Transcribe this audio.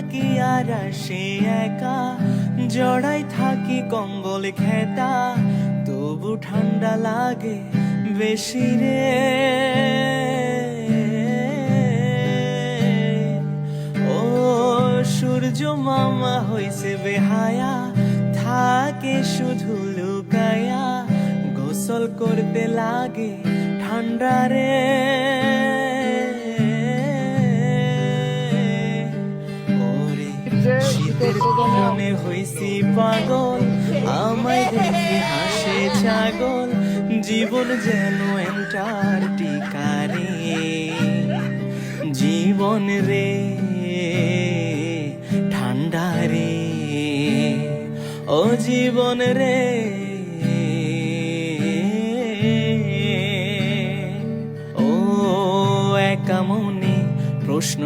থাকি আর সে একা, জড়াই থাকি কম্বল খেতা, তবু ঠান্ডা লাগে বেশি রে। ও সূর্য মামা হইছে বেহায়া, থাকে শুধু লুকায়া, গোসল করতে লাগে ঠান্ডা রে। ওরে শীতের মনে হইছি পাগল, আমায় দেখে হাসে ছাগল, জীবন যেন অ্যান্টার্কটিকা রে। জীবন রে ঠান্ডা রে, ও জীবন রে। ও একা মনে প্রশ্ন